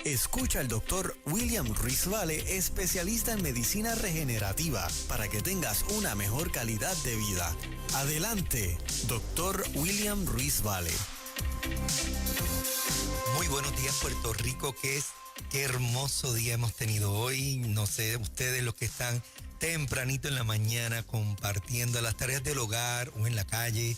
Escucha al doctor William Ruiz Vale, especialista en medicina regenerativa, para que tengas una mejor calidad de vida. Adelante, doctor William Ruiz Vale. Muy buenos días, Puerto Rico. Qué hermoso día hemos tenido hoy. No sé, ustedes los que están tempranito en la mañana compartiendo las tareas del hogar o en la calle,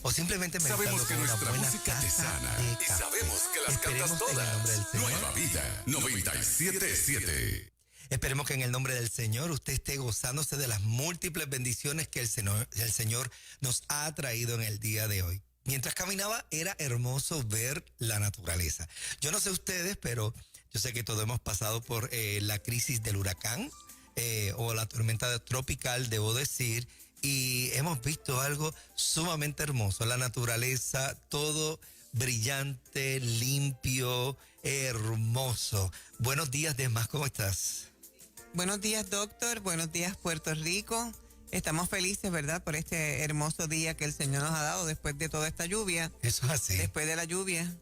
o simplemente sabemos que nuestra música te sana y sabemos que las cantas todas. Nueva Vida 97.7. Esperemos que en el nombre del Señor usted esté gozándose de las múltiples bendiciones que el Señor nos ha traído en el día de hoy. Mientras caminaba era hermoso ver la naturaleza. Yo no sé ustedes, pero yo sé que todos hemos pasado por la crisis del huracán o la tormenta tropical, debo decir, y hemos visto algo sumamente hermoso. La naturaleza, todo brillante, limpio, hermoso. Buenos días, Desmas, ¿cómo estás? Buenos días, doctor. Buenos días, Puerto Rico. Estamos felices, ¿verdad?, por este hermoso día que el Señor nos ha dado después de toda esta lluvia. Eso es así. Después de la lluvia.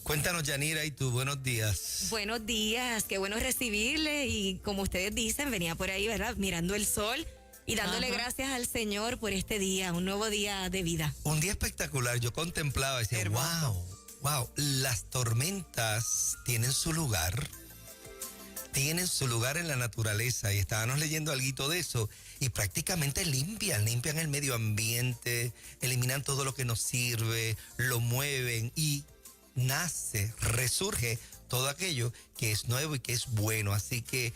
Cuéntanos, Yanira, y tú, buenos días. Buenos días, qué bueno recibirle y como ustedes dicen, venía por ahí, ¿verdad?, mirando el sol y dándole gracias al Señor por este día, un nuevo día de vida. Un día espectacular, yo contemplaba y decía, wow, las tormentas tienen su lugar en la naturaleza, y estábamos leyendo algo de eso, y prácticamente limpian el medio ambiente, eliminan todo lo que nos sirve, lo mueven y nace, resurge todo aquello que es nuevo y que es bueno. Así que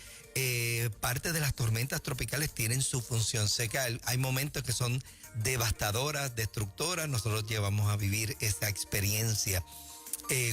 parte de las tormentas tropicales tienen su función. Sé que hay momentos que son devastadoras, destructoras. Nosotros llevamos a vivir esa experiencia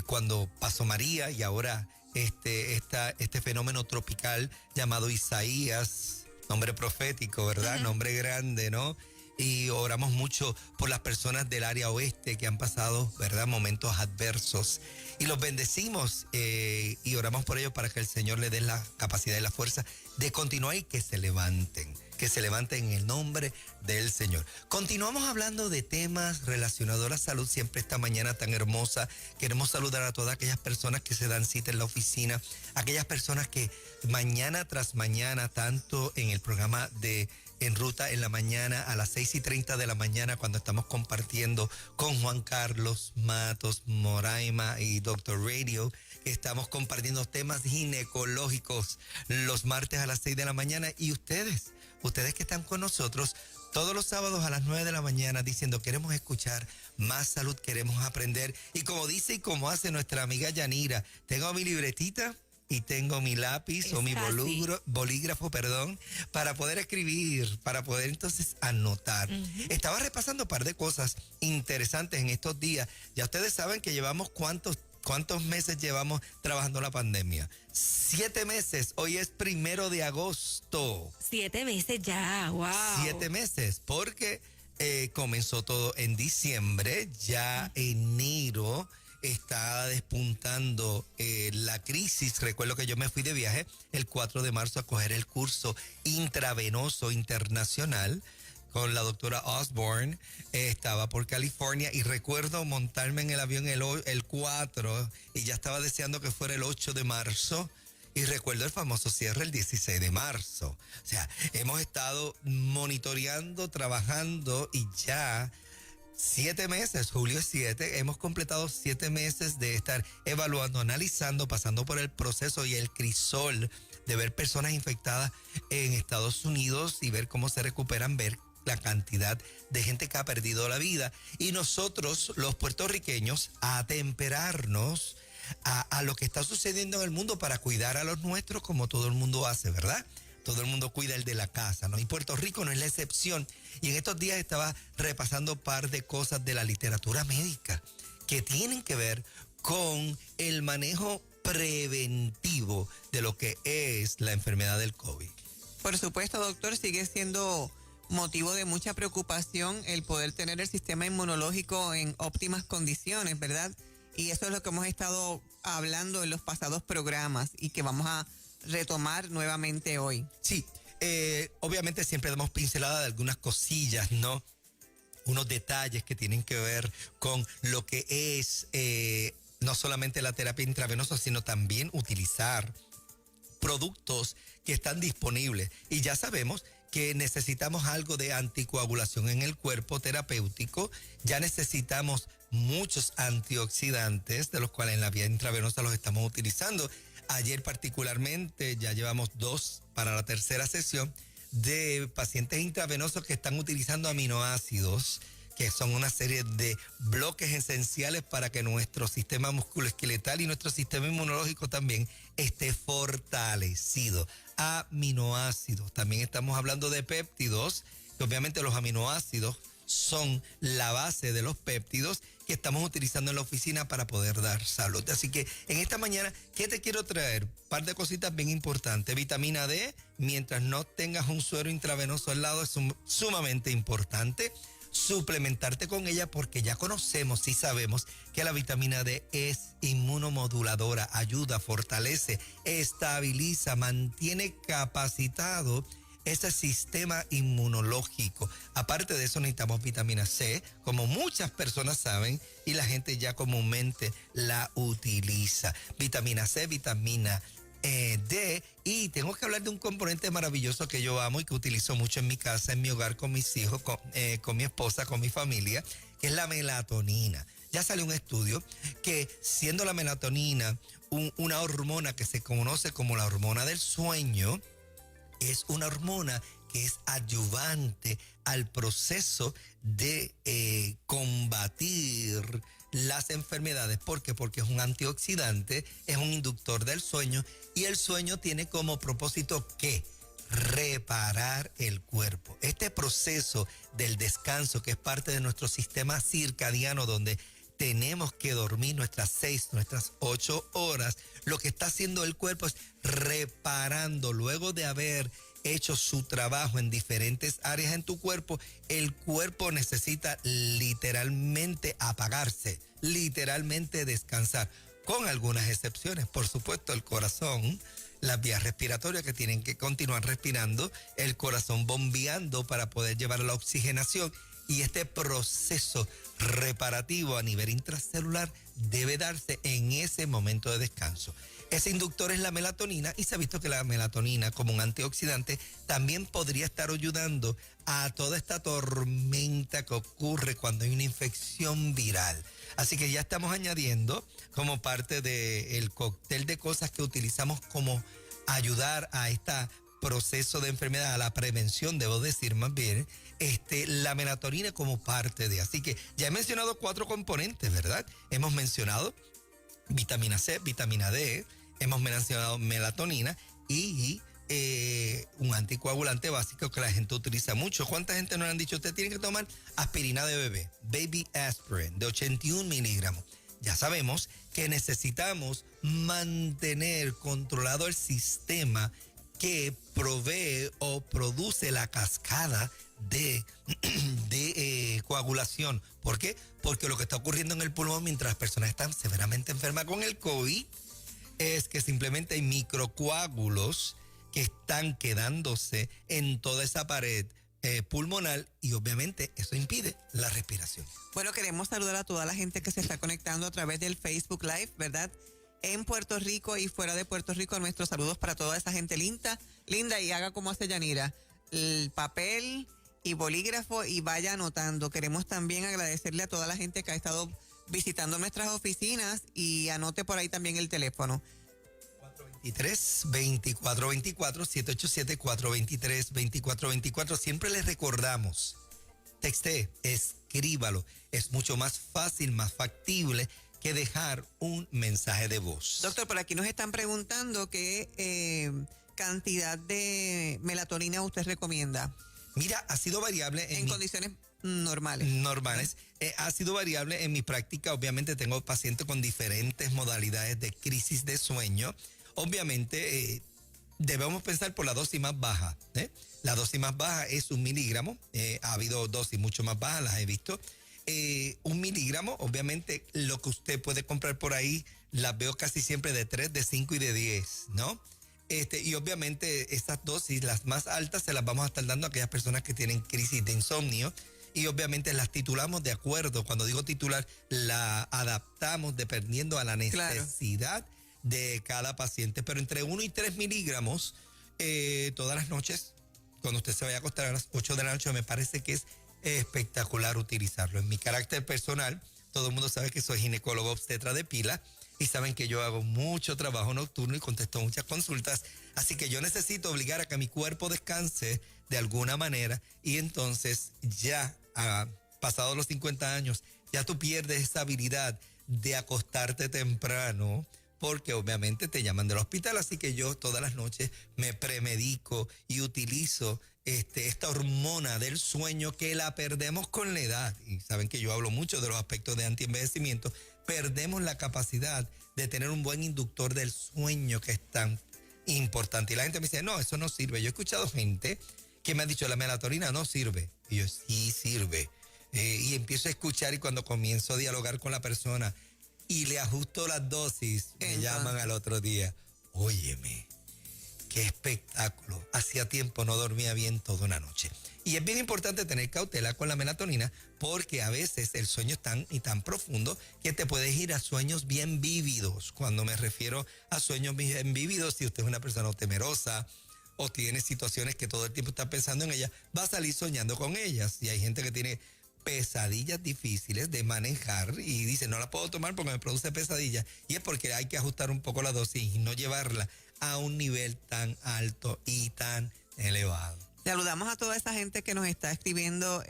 cuando pasó María y ahora este fenómeno tropical llamado Isaías, nombre profético, ¿verdad? Nombre grande, ¿no? Y oramos mucho por las personas del área oeste que han pasado, ¿verdad?, momentos adversos. Y los bendecimos y oramos por ellos para que el Señor les dé la capacidad y la fuerza de continuar y que se levanten en el nombre del Señor. Continuamos hablando de temas relacionados a la salud, siempre esta mañana tan hermosa. Queremos saludar a todas aquellas personas que se dan cita en la oficina, aquellas personas que mañana tras mañana, tanto en el programa de En Ruta en la mañana a las 6:30 de la mañana, cuando estamos compartiendo con Juan Carlos Matos, Moraima y Dr. Radio, estamos compartiendo temas ginecológicos los martes a las 6 de la mañana, y ustedes que están con nosotros todos los sábados a las 9 de la mañana diciendo queremos escuchar más salud, queremos aprender, y como dice y como hace nuestra amiga Yanira, tengo mi libretita y tengo mi lápiz o mi bolígrafo, para poder escribir, para poder entonces anotar. Estaba repasando un par de cosas interesantes en estos días. Ya ustedes saben que llevamos ¿cuántos meses llevamos trabajando la pandemia? 7 meses. Hoy es 1 de agosto. 7 meses ya, wow. 7 meses, porque comenzó todo en diciembre, ya enero está despuntando la crisis. Recuerdo que yo me fui de viaje el 4 de marzo a coger el curso intravenoso internacional con la doctora Osborne. Estaba por California y recuerdo montarme en el avión el 4 y ya estaba deseando que fuera el 8 de marzo. Y recuerdo el famoso cierre el 16 de marzo. O sea, hemos estado monitoreando, trabajando, y ya 7 meses, julio 7, hemos completado 7 meses de estar evaluando, analizando, pasando por el proceso y el crisol de ver personas infectadas en Estados Unidos y ver cómo se recuperan, ver la cantidad de gente que ha perdido la vida. Y nosotros, los puertorriqueños, a atemperarnos a lo que está sucediendo en el mundo para cuidar a los nuestros, como todo el mundo hace, ¿verdad? Todo el mundo cuida el de la casa, ¿no? Y Puerto Rico no es la excepción. Y en estos días estaba repasando un par de cosas de la literatura médica que tienen que ver con el manejo preventivo de lo que es la enfermedad del COVID. Por supuesto, doctor, sigue siendo motivo de mucha preocupación el poder tener el sistema inmunológico en óptimas condiciones, ¿verdad? Y eso es lo que hemos estado hablando en los pasados programas y que vamos a retomar nuevamente hoy. Sí, obviamente siempre damos pincelada de algunas cosillas, ¿no? Unos detalles que tienen que ver con lo que es no solamente la terapia intravenosa, sino también utilizar productos que están disponibles. Y ya sabemos que necesitamos algo de anticoagulación en el cuerpo terapéutico. Ya necesitamos muchos antioxidantes, de los cuales en la vía intravenosa los estamos utilizando. Ayer particularmente ya llevamos 2 para la tercera sesión de pacientes intravenosos que están utilizando aminoácidos, que son una serie de bloques esenciales para que nuestro sistema musculoesqueletal y nuestro sistema inmunológico también esté fortalecido. Aminoácidos. También estamos hablando de péptidos, que obviamente los aminoácidos son la base de los péptidos que estamos utilizando en la oficina para poder dar salud. Así que en esta mañana, ¿qué te quiero traer? Un par de cositas bien importantes. Vitamina D, mientras no tengas un suero intravenoso al lado, es sumamente importante suplementarte con ella, porque ya conocemos y sabemos que la vitamina D es inmunomoduladora, ayuda, fortalece, estabiliza, mantiene capacitado ese sistema inmunológico. Aparte de eso, necesitamos vitamina C, como muchas personas saben, y la gente ya comúnmente la utiliza. Vitamina C, vitamina D, y tengo que hablar de un componente maravilloso que yo amo y que utilizo mucho en mi casa, en mi hogar, con mis hijos, con mi esposa, con mi familia, que es la melatonina. Ya salió un estudio que, siendo la melatonina una hormona que se conoce como la hormona del sueño, es una hormona que es adyuvante al proceso de combatir las enfermedades. ¿Por qué? Porque es un antioxidante, es un inductor del sueño, y el sueño tiene como propósito ¿qué? Reparar el cuerpo. Este proceso del descanso, que es parte de nuestro sistema circadiano, donde tenemos que dormir nuestras 6, nuestras 8 horas, lo que está haciendo el cuerpo es reparando. Luego de haber hecho su trabajo en diferentes áreas en tu cuerpo, el cuerpo necesita literalmente apagarse, literalmente descansar, con algunas excepciones. Por supuesto, el corazón, las vías respiratorias que tienen que continuar respirando, el corazón bombeando para poder llevar la oxigenación, y este proceso reparativo a nivel intracelular debe darse en ese momento de descanso. Ese inductor es la melatonina, y se ha visto que la melatonina, como un antioxidante, también podría estar ayudando a toda esta tormenta que ocurre cuando hay una infección viral. Así que ya estamos añadiendo, como parte del cóctel de cosas que utilizamos como ayudar a este proceso de enfermedad, a la prevención, debo decir más bien, la melatonina como parte de. Así que ya he mencionado 4 componentes, ¿verdad? Hemos mencionado vitamina C, vitamina D, hemos mencionado melatonina y un anticoagulante básico que la gente utiliza mucho. ¿Cuánta gente nos han dicho? Usted tiene que tomar aspirina de bebé, baby aspirin, de 81 miligramos. Ya sabemos que necesitamos mantener controlado el sistema que provee o produce la cascada de coagulación. ¿Por qué? Porque lo que está ocurriendo en el pulmón mientras las personas están severamente enfermas con el COVID es que simplemente hay microcoágulos que están quedándose en toda esa pared pulmonar, y obviamente eso impide la respiración. Bueno, queremos saludar a toda la gente que se está conectando a través del Facebook Live, ¿verdad? En Puerto Rico y fuera de Puerto Rico, nuestros saludos para toda esa gente linda, y haga como hace Yanira, el papel y bolígrafo y vaya anotando. Queremos también agradecerle a toda la gente que ha estado visitando nuestras oficinas, y anote por ahí también el teléfono. 423-2424, 787-423-2424. Siempre les recordamos, texte, escríbalo. Es mucho más fácil, más factible que dejar un mensaje de voz. Doctor, por aquí nos están preguntando qué cantidad de melatonina usted recomienda. Mira, ha sido variable en condiciones normales. Ha sido variable en mi práctica. Obviamente tengo pacientes con diferentes modalidades de crisis de sueño. Obviamente debemos pensar por la dosis más baja. La dosis más baja es 1 miligramo. Ha habido dosis mucho más bajas, las he visto. 1 miligramo, obviamente lo que usted puede comprar por ahí, las veo casi siempre de 3, de 5 y de 10, ¿no? Y obviamente estas dosis, las más altas, se las vamos a estar dando a aquellas personas que tienen crisis de insomnio y obviamente las titulamos de acuerdo. Cuando digo titular, la adaptamos dependiendo a la necesidad de cada paciente. Pero entre 1 y 3 miligramos todas las noches, cuando usted se vaya a acostar a las 8 de la noche, me parece que es espectacular utilizarlo. En mi carácter personal, todo el mundo sabe que soy ginecólogo obstetra de pila y saben que yo hago mucho trabajo nocturno y contesto muchas consultas. Así que yo necesito obligar a que mi cuerpo descanse de alguna manera y entonces ya pasados los 50 años, ya tú pierdes esa habilidad de acostarte temprano porque obviamente te llaman del hospital. Así que yo todas las noches me premedico y utilizo esta hormona del sueño que la perdemos con la edad. Y saben que yo hablo mucho de los aspectos de antienvejecimiento. Perdemos la capacidad de tener un buen inductor del sueño que es tan importante. Y la gente me dice, no, eso no sirve. Yo he escuchado gente que me ha dicho, la melatonina no sirve. Y yo, sí sirve. Y empiezo a escuchar y cuando comienzo a dialogar con la persona y le ajusto las dosis, me llaman al otro día. Óyeme, qué espectáculo. Hacía tiempo no dormía bien toda una noche. Y es bien importante tener cautela con la melatonina porque a veces el sueño es tan profundo que te puedes ir a sueños bien vívidos. Cuando me refiero a sueños bien vívidos, si usted es una persona temerosa o tiene situaciones que todo el tiempo está pensando en ellas, va a salir soñando con ellas. Y hay gente que tiene pesadillas difíciles de manejar y dice, no la puedo tomar porque me produce pesadillas. Y es porque hay que ajustar un poco la dosis y no llevarla a un nivel tan alto y tan elevado. Saludamos a toda esa gente que nos está escribiendo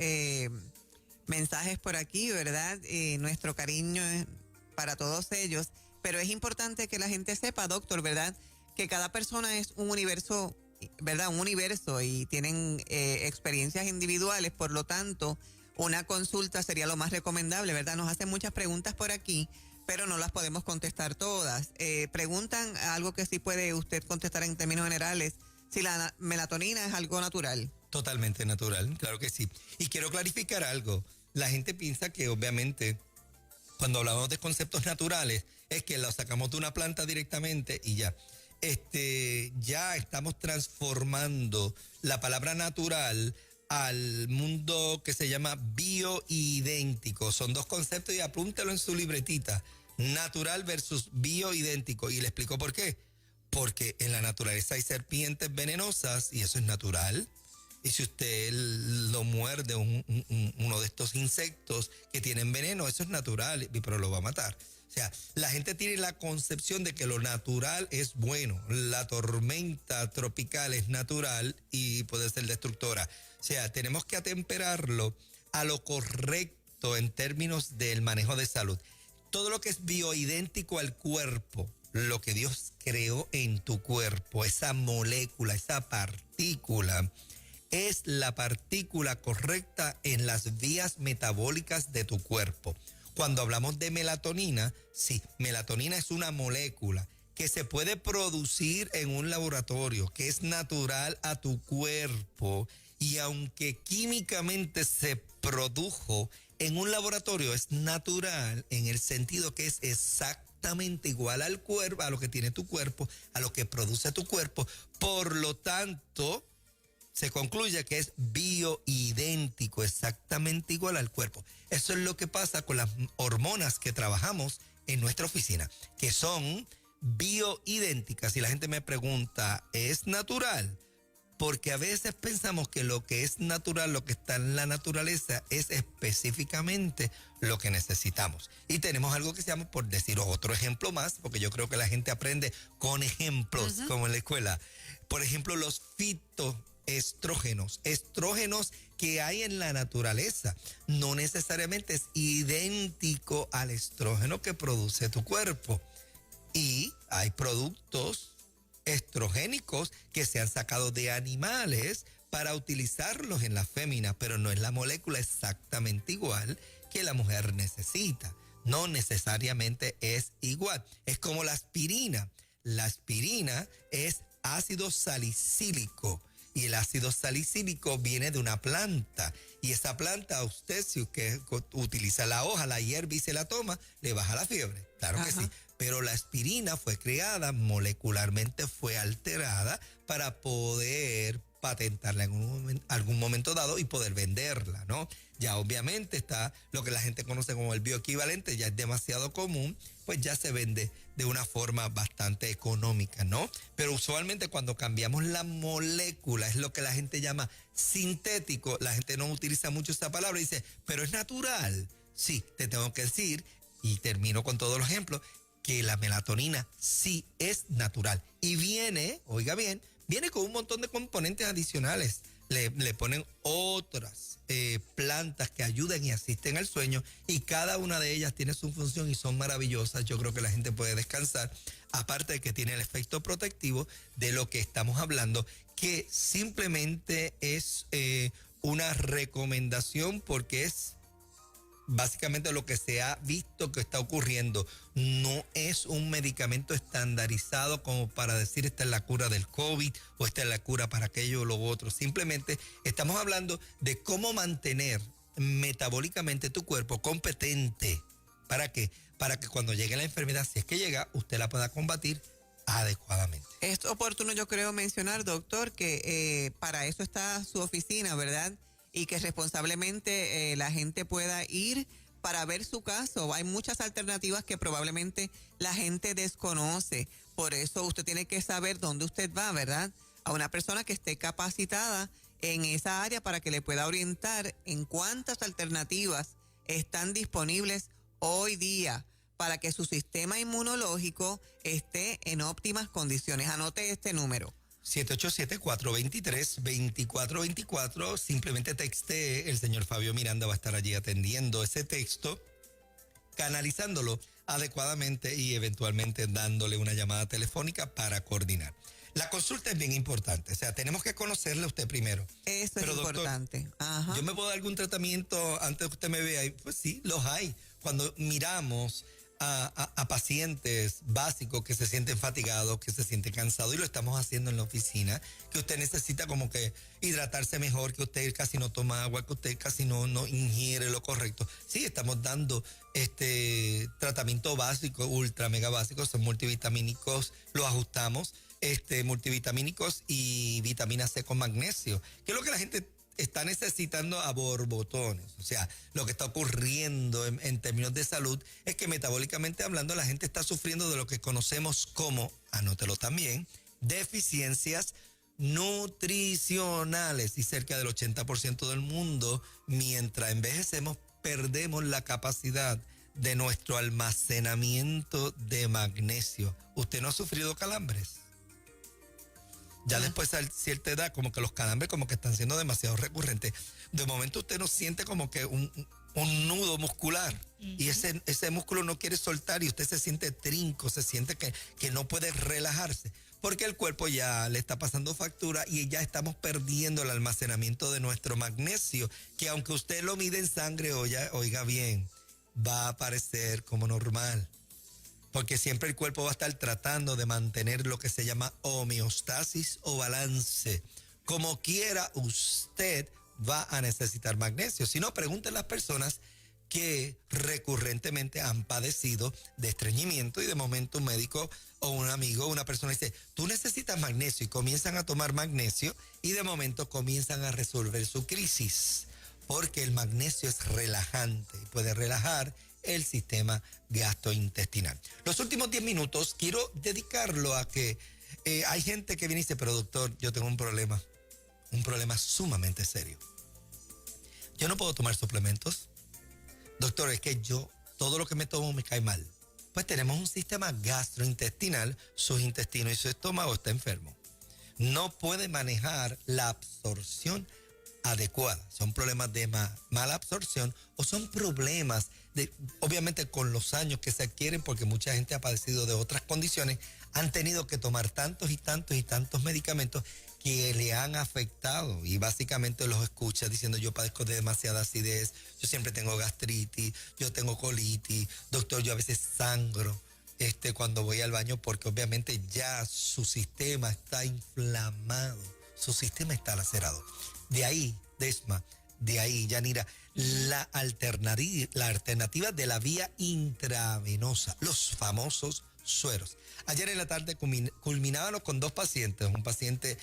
mensajes por aquí, ¿verdad? Nuestro cariño es para todos ellos, pero es importante que la gente sepa, doctor, ¿verdad? Que cada persona es un universo, ¿verdad? Un universo y tienen experiencias individuales, por lo tanto, una consulta sería lo más recomendable, ¿verdad? Nos hacen muchas preguntas por aquí, pero no las podemos contestar todas. Preguntan algo que sí puede usted contestar en términos generales, si la melatonina es algo natural. Totalmente natural, claro que sí. Y quiero clarificar algo. La gente piensa que obviamente cuando hablamos de conceptos naturales es que lo sacamos de una planta directamente y ya. Ya estamos transformando la palabra natural al mundo que se llama bioidéntico. Son dos conceptos y apúntelo en su libretita. Natural versus bioidéntico. Y le explico por qué. Porque en la naturaleza hay serpientes venenosas y eso es natural. Y si usted lo muerde uno de estos insectos que tienen veneno, eso es natural, pero lo va a matar. O sea, la gente tiene la concepción de que lo natural es bueno. La tormenta tropical es natural y puede ser destructora. O sea, tenemos que atemperarlo a lo correcto en términos del manejo de salud. Todo lo que es bioidéntico al cuerpo, lo que Dios creó en tu cuerpo, esa molécula, esa partícula, es la partícula correcta en las vías metabólicas de tu cuerpo. Cuando hablamos de melatonina, sí, melatonina es una molécula que se puede producir en un laboratorio, que es natural a tu cuerpo y aunque químicamente se produjo en un laboratorio, es natural en el sentido que es exactamente igual al cuerpo, a lo que tiene tu cuerpo, a lo que produce tu cuerpo. Por lo tanto, se concluye que es bioidéntico, exactamente igual al cuerpo. Eso es lo que pasa con las hormonas que trabajamos en nuestra oficina, que son bioidénticas. Y la gente me pregunta, ¿es natural? Porque a veces pensamos que lo que es natural, lo que está en la naturaleza, es específicamente lo que necesitamos. Y tenemos algo que se llama, por decir otro ejemplo más, porque yo creo que la gente aprende con ejemplos, como en la escuela. Por ejemplo, los fitoestrógenos, estrógenos que hay en la naturaleza, no necesariamente es idéntico al estrógeno que produce tu cuerpo. Y hay productos estrogénicos que se han sacado de animales para utilizarlos en la fémina, pero no es la molécula exactamente igual que la mujer necesita. No necesariamente es igual. Es como la aspirina. La aspirina es ácido salicílico y el ácido salicílico viene de una planta y esa planta a usted, si usted utiliza la hoja, la hierve y se la toma, le baja la fiebre. Claro que sí. Pero la aspirina fue creada, molecularmente fue alterada para poder patentarla en algún momento dado y poder venderla, ¿no? Ya obviamente está lo que la gente conoce como el bioequivalente, ya es demasiado común, pues ya se vende de una forma bastante económica, ¿no? Pero usualmente cuando cambiamos la molécula, es lo que la gente llama sintético, la gente no utiliza mucho esa palabra y dice, pero es natural. Sí, te tengo que decir, y termino con todos los ejemplos, que la melatonina sí es natural. Y viene, oiga bien, viene con un montón de componentes adicionales. Le ponen otras plantas que ayuden y asisten al sueño y cada una de ellas tiene su función y son maravillosas. Yo creo que la gente puede descansar, aparte de que tiene el efecto protectivo de lo que estamos hablando, que simplemente es una recomendación porque es básicamente lo que se ha visto que está ocurriendo. No es un medicamento estandarizado como para decir esta es la cura del COVID o esta es la cura para aquello o lo otro. Simplemente estamos hablando de cómo mantener metabólicamente tu cuerpo competente. ¿Para qué? Para que cuando llegue la enfermedad, si es que llega, usted la pueda combatir adecuadamente. Es oportuno, yo creo, mencionar, doctor, que para eso está su oficina, ¿verdad? Y que responsablemente la gente pueda ir para ver su caso. Hay muchas alternativas que probablemente la gente desconoce. Por eso usted tiene que saber dónde usted va, ¿verdad? A una persona que esté capacitada en esa área para que le pueda orientar en cuántas alternativas están disponibles hoy día para que su sistema inmunológico esté en óptimas condiciones. Anote este número. 787-423-2424. Simplemente texte. El señor Fabio Miranda va a estar allí atendiendo ese texto, canalizándolo adecuadamente y eventualmente dándole una llamada telefónica para coordinar. La consulta es bien importante. O sea, tenemos que conocerle a usted primero. Eso pero, es importante. Doctor, ajá. ¿yo me puedo dar algún tratamiento antes de que usted me vea? Pues sí, los hay. Cuando miramos a pacientes básicos que se sienten fatigados, que se sienten cansados, y lo estamos haciendo en la oficina, que usted necesita como que hidratarse mejor, que usted casi no toma agua, que usted casi no ingiere lo correcto. Sí, estamos dando tratamiento básico, ultra mega básico, son multivitamínicos, lo ajustamos, multivitamínicos y vitamina C con magnesio, que es lo que la gente está necesitando a borbotones. O sea, lo que está ocurriendo en términos de salud es que metabólicamente hablando la gente está sufriendo de lo que conocemos como, anótelo también, deficiencias nutricionales. Y cerca del 80% del mundo, mientras envejecemos, perdemos la capacidad de nuestro almacenamiento de magnesio. ¿Usted no ha sufrido calambres? Ya después a cierta edad, como que los calambres como que están siendo demasiado recurrentes. De momento usted no siente como que un nudo muscular. Uh-huh. Y ese músculo no quiere soltar y usted se siente trinco, se siente que no puede relajarse. Porque el cuerpo ya le está pasando factura y ya estamos perdiendo el almacenamiento de nuestro magnesio, que aunque usted lo mide en sangre, oiga bien, va a aparecer como normal. Porque siempre el cuerpo va a estar tratando de mantener lo que se llama homeostasis o balance. Como quiera, usted va a necesitar magnesio. Si no, pregunten a las personas que recurrentemente han padecido de estreñimiento y de momento un médico o un amigo, una persona dice, tú necesitas magnesio, y comienzan a tomar magnesio y de momento comienzan a resolver su crisis. Porque el magnesio es relajante y puede relajar el sistema gastrointestinal. Los últimos 10 minutos quiero dedicarlo a que hay gente que viene y dice, pero doctor, yo tengo un problema sumamente serio. Yo no puedo tomar suplementos. Doctor, es que todo lo que me tomo me cae mal. Pues tenemos un sistema gastrointestinal, sus intestinos y su estómago está enfermo. No puede manejar la absorción adecuada. Son problemas de mala absorción o son problemas obviamente con los años que se adquieren, porque mucha gente ha padecido de otras condiciones, han tenido que tomar tantos y tantos y tantos medicamentos que le han afectado y básicamente los escucha diciendo yo padezco de demasiada acidez, yo siempre tengo gastritis, yo tengo colitis, doctor, yo a veces sangro cuando voy al baño porque obviamente ya su sistema está inflamado, su sistema está lacerado. De ahí, Desma, de ahí, Yanira, la alternativa de la vía intravenosa, los famosos sueros. Ayer en la tarde culminábamos con 2 pacientes, un paciente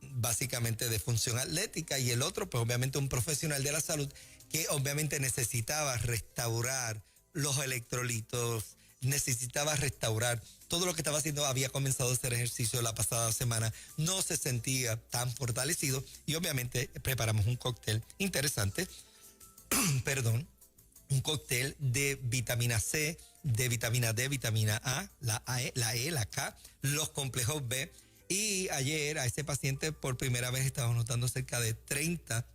básicamente de función atlética, y el otro, pues obviamente un profesional de la salud que obviamente necesitaba restaurar los electrolitos, necesitaba restaurar todo lo que estaba haciendo. Había comenzado a hacer ejercicio la pasada semana, no se sentía tan fortalecido y obviamente preparamos un cóctel interesante, perdón, un cóctel de vitamina C, de vitamina D, vitamina A, la E, la K, los complejos B. Y ayer a ese paciente por primera vez estábamos notando cerca de 30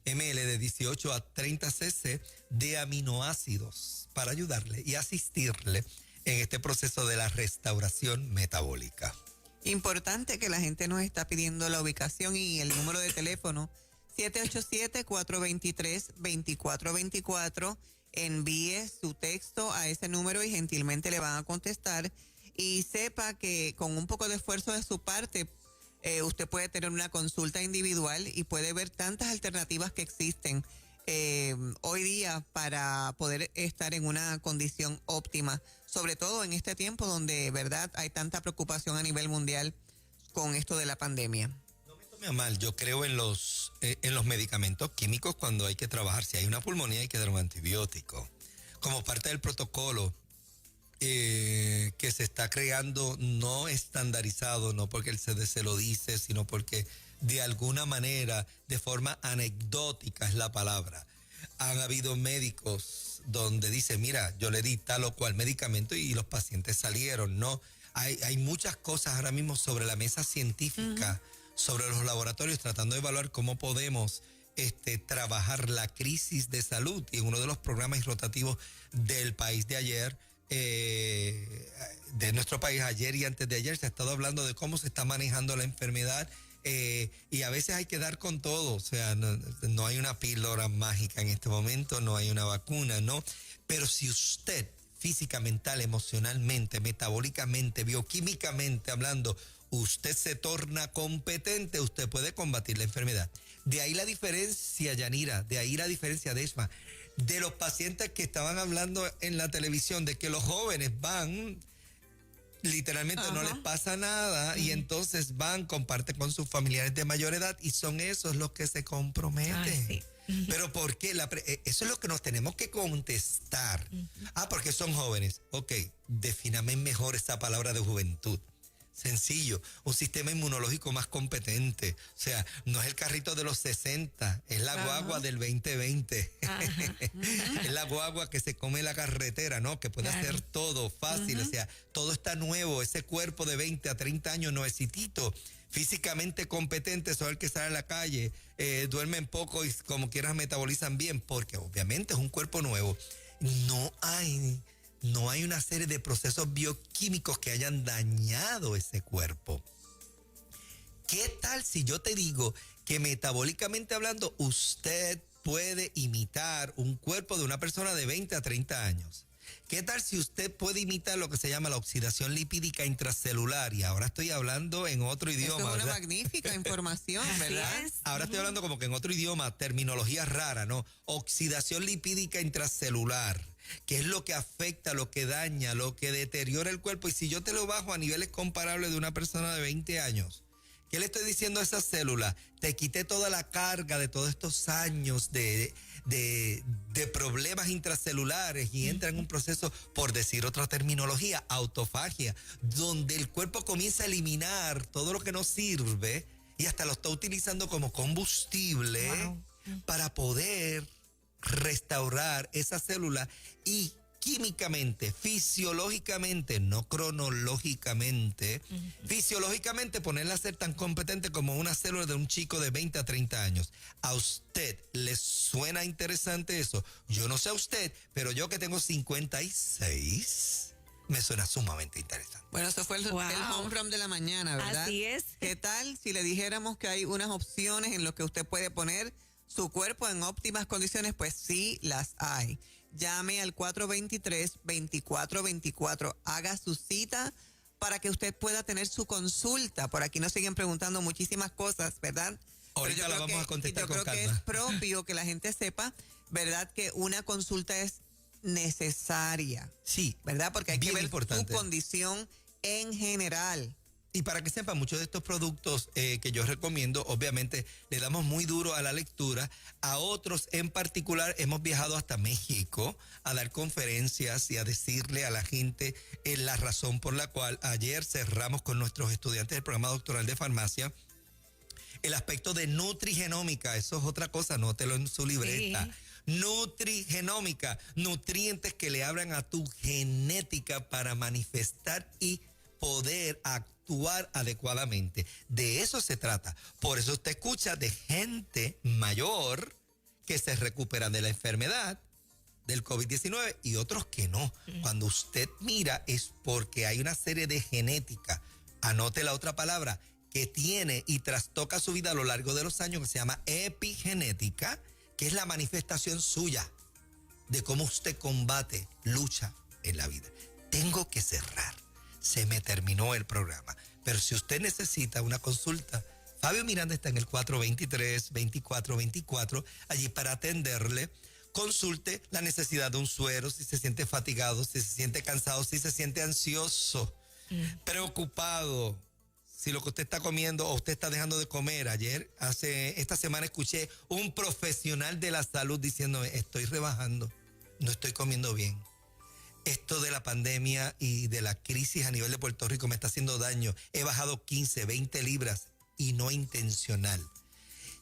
ml, de 18 a 30 cc de aminoácidos para ayudarle y asistirle en este proceso de la restauración metabólica. Importante que la gente nos está pidiendo la ubicación y el número de teléfono 787-423-2424. Envíe su texto a ese número y gentilmente le van a contestar. Y sepa que con un poco de esfuerzo de su parte, usted puede tener una consulta individual y puede ver tantas alternativas que existen hoy día para poder estar en una condición óptima, sobre todo en este tiempo donde, verdad, hay tanta preocupación a nivel mundial con esto de la pandemia. No me tome a mal, yo creo en los medicamentos químicos cuando hay que trabajar. Si hay una pulmonía hay que dar un antibiótico. Como parte del protocolo que se está creando, no estandarizado, no porque el CDC lo dice, sino porque de alguna manera, de forma anecdótica es la palabra, han habido médicos donde dice, mira, yo le di tal o cual medicamento y los pacientes salieron, ¿no? Hay muchas cosas ahora mismo sobre la mesa científica, sobre los laboratorios, tratando de evaluar cómo podemos trabajar la crisis de salud. Y en uno de los programas rotativos del país de ayer, de nuestro país, ayer y antes de ayer, se ha estado hablando de cómo se está manejando la enfermedad, y a veces hay que dar con todo. O sea, no hay una píldora mágica en este momento, no hay una vacuna, ¿no? Pero si usted física, mental, emocionalmente, metabólicamente, bioquímicamente hablando, usted se torna competente, usted puede combatir la enfermedad. De ahí la diferencia, Yanira, de ahí la diferencia, Desma, de los pacientes que estaban hablando en la televisión, de que los jóvenes van, literalmente no les pasa nada, y entonces van, comparten con sus familiares de mayor edad, y son esos los que se comprometen. Ay, sí. Pero ¿por qué? Eso es lo que nos tenemos que contestar. Porque son jóvenes. Ok, defíname mejor esa palabra de juventud. Sencillo, un sistema inmunológico más competente. O sea, no es el carrito de los 60, es la guagua del 2020. Es la guagua que se come la carretera, ¿no? Que puede hacer todo fácil. O sea, todo está nuevo. Ese cuerpo de 20 a 30 años nuevecito, físicamente competente, son el que sale a la calle, duermen poco y como quieras metabolizan bien, porque obviamente es un cuerpo nuevo. No hay una serie de procesos bioquímicos que hayan dañado ese cuerpo. ¿Qué tal si yo te digo que metabólicamente hablando usted puede imitar un cuerpo de una persona de 20 a 30 años? ¿Qué tal si usted puede imitar lo que se llama la oxidación lipídica intracelular? Y ahora estoy hablando en otro idioma. Eso es una ¿verdad? magnífica información, ¿verdad? Ahora estoy hablando como que en otro idioma, terminología rara, ¿no? Oxidación lipídica intracelular, que es lo que afecta, lo que daña, lo que deteriora el cuerpo. Y si yo te lo bajo a niveles comparables de una persona de 20 años, ¿qué le estoy diciendo a esa célula? Te quité toda la carga de todos estos años de problemas intracelulares y entra en un proceso, por decir otra terminología, autofagia, donde el cuerpo comienza a eliminar todo lo que no sirve y hasta lo está utilizando como combustible para poder restaurar esa célula y químicamente, fisiológicamente, no cronológicamente, fisiológicamente ponerla a ser tan competente como una célula de un chico de 20 a 30 años. ¿A usted le suena interesante eso? Yo no sé a usted, pero yo que tengo 56, me suena sumamente interesante. Bueno, eso fue el home run de la mañana, ¿verdad? Así es. ¿Qué tal si le dijéramos que hay unas opciones en las que usted puede poner su cuerpo en óptimas condiciones? Pues sí, las hay. Llame al 423-2424. Haga su cita para que usted pueda tener su consulta. Por aquí nos siguen preguntando muchísimas cosas, ¿verdad? Ahorita la vamos a contestar con calma. Yo creo que es propio que la gente sepa, ¿verdad?, que una consulta es necesaria. Sí. ¿Verdad? Porque hay que ver importante. su condición en general. Y para que sepan, muchos de estos productos que yo recomiendo, obviamente le damos muy duro a la lectura. A otros en particular hemos viajado hasta México a dar conferencias y a decirle a la gente la razón por la cual ayer cerramos con nuestros estudiantes del programa doctoral de farmacia el aspecto de nutrigenómica. Eso es otra cosa, anótelo en su libreta. Sí. Nutrigenómica, nutrientes que le abran a tu genética para manifestar y poder actuar adecuadamente. De eso se trata. Por eso usted escucha de gente mayor que se recupera de la enfermedad del COVID-19 y otros que no. Cuando usted mira es porque hay una serie de genética. Anote la otra palabra que tiene y trastoca su vida a lo largo de los años, que se llama epigenética, que es la manifestación suya de cómo usted combate, lucha en la vida. Tengo que cerrar. Se me terminó el programa. Pero si usted necesita una consulta, Fabio Miranda está en el 423-2424, allí para atenderle. Consulte la necesidad de un suero, si se siente fatigado, si se siente cansado, si se siente ansioso, preocupado, si lo que usted está comiendo o usted está dejando de comer. Esta semana escuché un profesional de la salud diciendo, estoy rebajando, no estoy comiendo bien. Esto de la pandemia y de la crisis a nivel de Puerto Rico me está haciendo daño. He bajado 15, 20 libras y no intencional.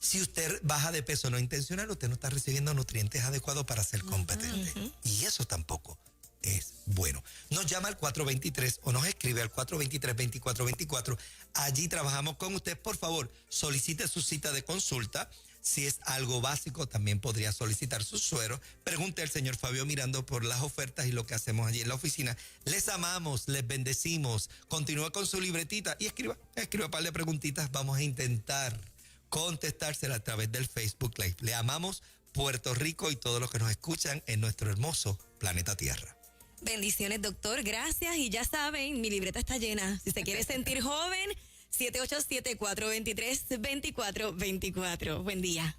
Si usted baja de peso no intencional, usted no está recibiendo nutrientes adecuados para ser competente. Y eso tampoco es bueno. Nos llama al 423 o nos escribe al 423-2424. Allí trabajamos con usted. Por favor, solicite su cita de consulta. Si es algo básico, también podría solicitar su suero. Pregunte al señor Fabio Miranda por las ofertas y lo que hacemos allí en la oficina. Les amamos, les bendecimos. Continúe con su libretita y escriba un par de preguntitas. Vamos a intentar contestársela a través del Facebook Live. Le amamos, Puerto Rico y todos los que nos escuchan en nuestro hermoso planeta Tierra. Bendiciones, doctor. Gracias. Y ya saben, mi libreta está llena. Si se quiere sentir joven, 787-423-2424. Buen día.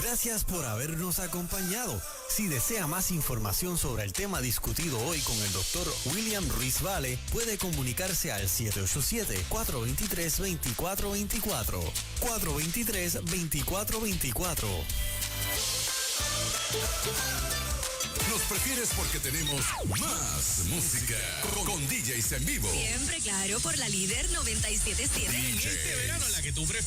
Gracias por habernos acompañado. Si desea más información sobre el tema discutido hoy con el doctor William Ruiz Vale, puede comunicarse al 787-423-2424. 423-2424. Nos prefieres porque tenemos más música con DJs en vivo. Siempre, claro, por la líder 97.7. DJ. Este verano la que tú prefieres.